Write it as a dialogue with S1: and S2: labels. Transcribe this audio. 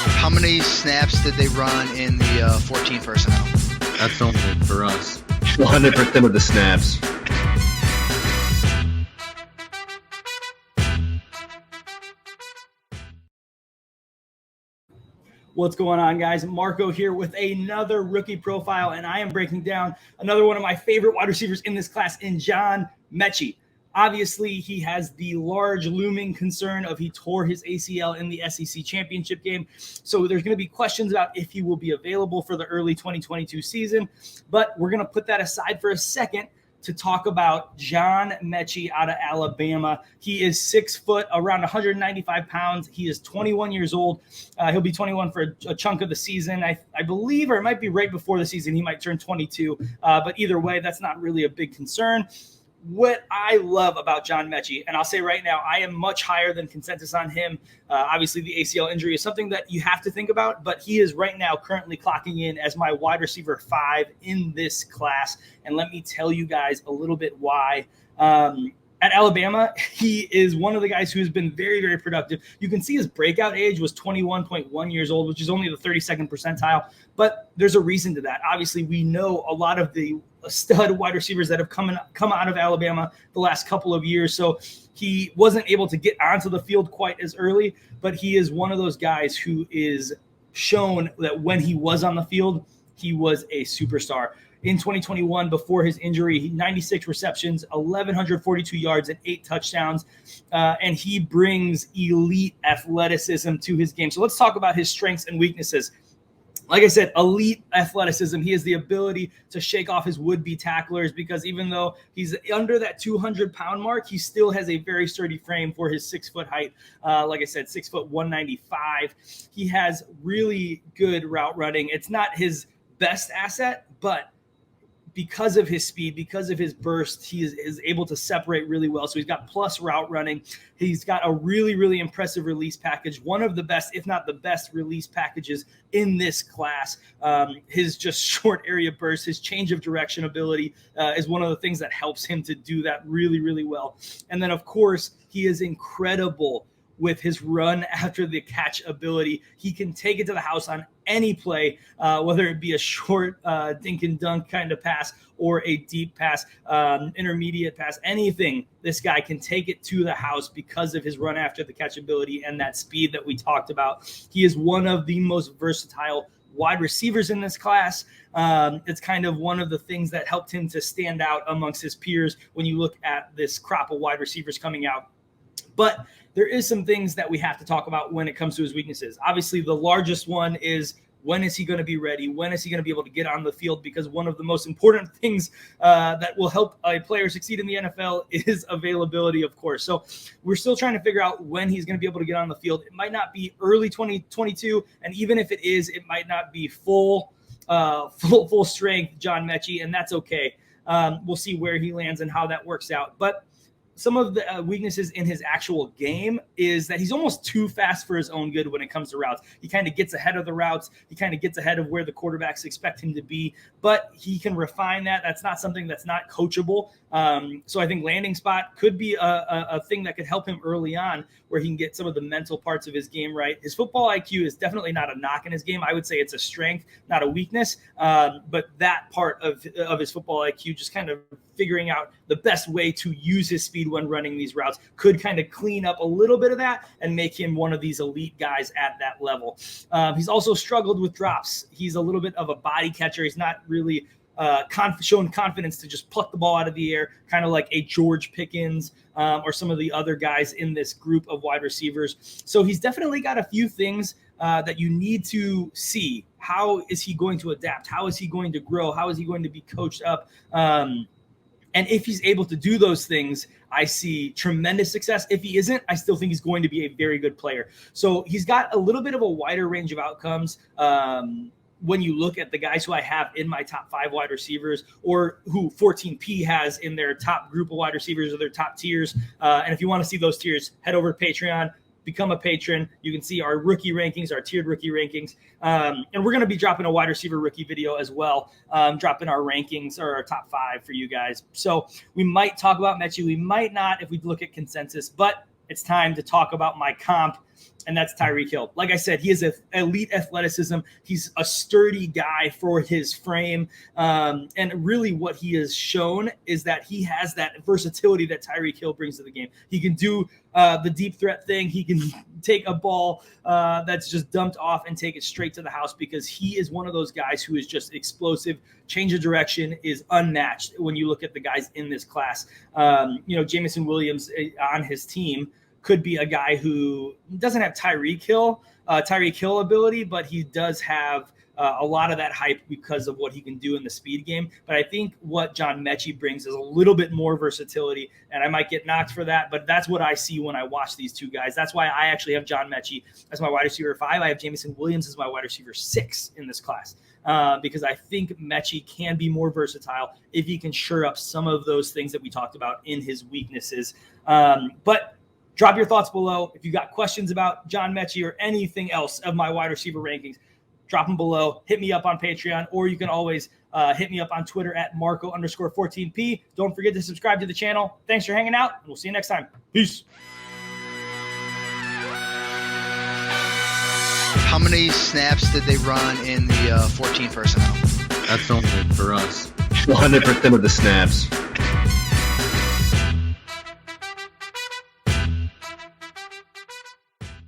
S1: How many snaps did they run in the 14 personnel?
S2: That's only for us.
S3: 100% of the snaps.
S4: What's going on, guys? Marco here with another rookie profile, and I am breaking down another one of my favorite wide receivers in this class in John Metchie. Obviously, he has the large looming concern of he tore his ACL in the SEC championship game. So there's going to be questions about if he will be available for the early 2022 season. But we're going to put that aside for a second to talk about John Metchie out of Alabama. He is 6 foot, around 195 pounds. He is 21 years old. He'll be 21 for a chunk of the season, I believe, or it might be right before the season. He might turn 22. But either way, that's not really a big concern. What I love about John Metchie, and I'll say right now, I am much higher than consensus on him. Obviously, the ACL injury is something that you have to think about, but he is right now currently clocking in as my wide receiver 5 in this class. And let me tell you guys a little bit why. At Alabama, he is one of the guys who has been very, very productive. You can see his breakout age was 21.1 years old, which is only the 32nd percentile. But there's a reason to that. Obviously, we know a lot of the stud wide receivers that have come out of Alabama the last couple of years. So he wasn't able to get onto the field quite as early, but he is one of those guys who is shown that when he was on the field, he was a superstar. In 2021, before his injury, 96 receptions, 1,142 yards, and 8 touchdowns. And he brings elite athleticism to his game. So let's talk about his strengths and weaknesses. Like I said, elite athleticism. He has the ability to shake off his would-be tacklers because even though he's under that 200-pound mark, he still has a very sturdy frame for his 6 foot height. Like I said, 6 foot 195. He has really good route running. It's not his best asset, but because of his speed, because of his burst, he is able to separate really well. So he's got plus route running. He's got a really, really impressive release package. One of the best, if not the best release packages in this class. His just short area burst, his change of direction ability is one of the things that helps him to do that really, really well. And then, of course, he is incredible with his run after the catch ability. He can take it to the house on any play, whether it be a short dink and dunk kind of pass or a deep pass, intermediate pass, anything. This guy can take it to the house because of his run after the catch ability and that speed that we talked about. He is one of the most versatile wide receivers in this class. It's kind of one of the things that helped him to stand out amongst his peers when you look at this crop of wide receivers coming out. But there is some things that we have to talk about when it comes to his weaknesses. Obviously, the largest one is when is he going to be ready? When is he going to be able to get on the field? Because one of the most important things that will help a player succeed in the NFL is availability, of course. So we're still trying to figure out when he's going to be able to get on the field. It might not be early 2022, and even if it is, it might not be full strength John Metchie, and that's okay. We'll see where he lands and how that works out. But some of the weaknesses in his actual game is that he's almost too fast for his own good when it comes to routes. He kind of gets ahead of the routes. He kind of gets ahead of where the quarterbacks expect him to be, but he can refine that. That's not something that's not coachable. So I think landing spot could be a thing that could help him early on where he can get some of the mental parts of his game right. His football IQ is definitely not a knock in his game. I would say it's a strength, not a weakness. But that part of his football IQ, just kind of figuring out the best way to use his speed when running these routes, could kind of clean up a little bit of that and make him one of these elite guys at that level. He's also struggled with drops. He's a little bit of a body catcher. He's not really shown confidence to just pluck the ball out of the air, kind of like a George Pickens or some of the other guys in this group of wide receivers. So he's definitely got a few things that you need to see. How is he going to adapt? How is he going to grow? How is he going to be coached up? And if he's able to do those things, I see tremendous success. If he isn't, I still think he's going to be a very good player. So he's got a little bit of a wider range of outcomes. When you look at the guys who I have in my top 5 wide receivers, or who 14P has in their top group of wide receivers or their top tiers. And if you want to see those tiers, head over to Patreon, become a patron. You can see our rookie rankings, our tiered rookie rankings. And we're going to be dropping a wide receiver rookie video as well, dropping our rankings or our top 5 for you guys. So we might talk about Metchie. We might not if we look at consensus, but it's time to talk about my comp. and that's Tyreek Hill. Like I said, he has elite athleticism. He's a sturdy guy for his frame. And really what he has shown is that he has that versatility that Tyreek Hill brings to the game. He can do the deep threat thing. He can take a ball that's just dumped off and take it straight to the house, because he is one of those guys who is just explosive. Change of direction is unmatched when you look at the guys in this class. Jameson Williams on his team could be a guy who doesn't have Tyreek Hill ability, but he does have a lot of that hype because of what he can do in the speed game. But I think what John Metchie brings is a little bit more versatility, and I might get knocked for that, but that's what I see when I watch these two guys. That's why I actually have John Metchie as my wide receiver 5. I have Jameson Williams as my wide receiver 6 in this class, because I think Metchie can be more versatile if he can shore up some of those things that we talked about in his weaknesses. But drop your thoughts below. If you got questions about John Metchie or anything else of my wide receiver rankings, drop them below. Hit me up on Patreon, or you can always hit me up on Twitter at Marco_14P. Don't forget to subscribe to the channel. Thanks for hanging out, and we'll see you next time. Peace.
S1: How many snaps did they run in the 14 personnel?
S2: That's only for us.
S3: 100% of the snaps.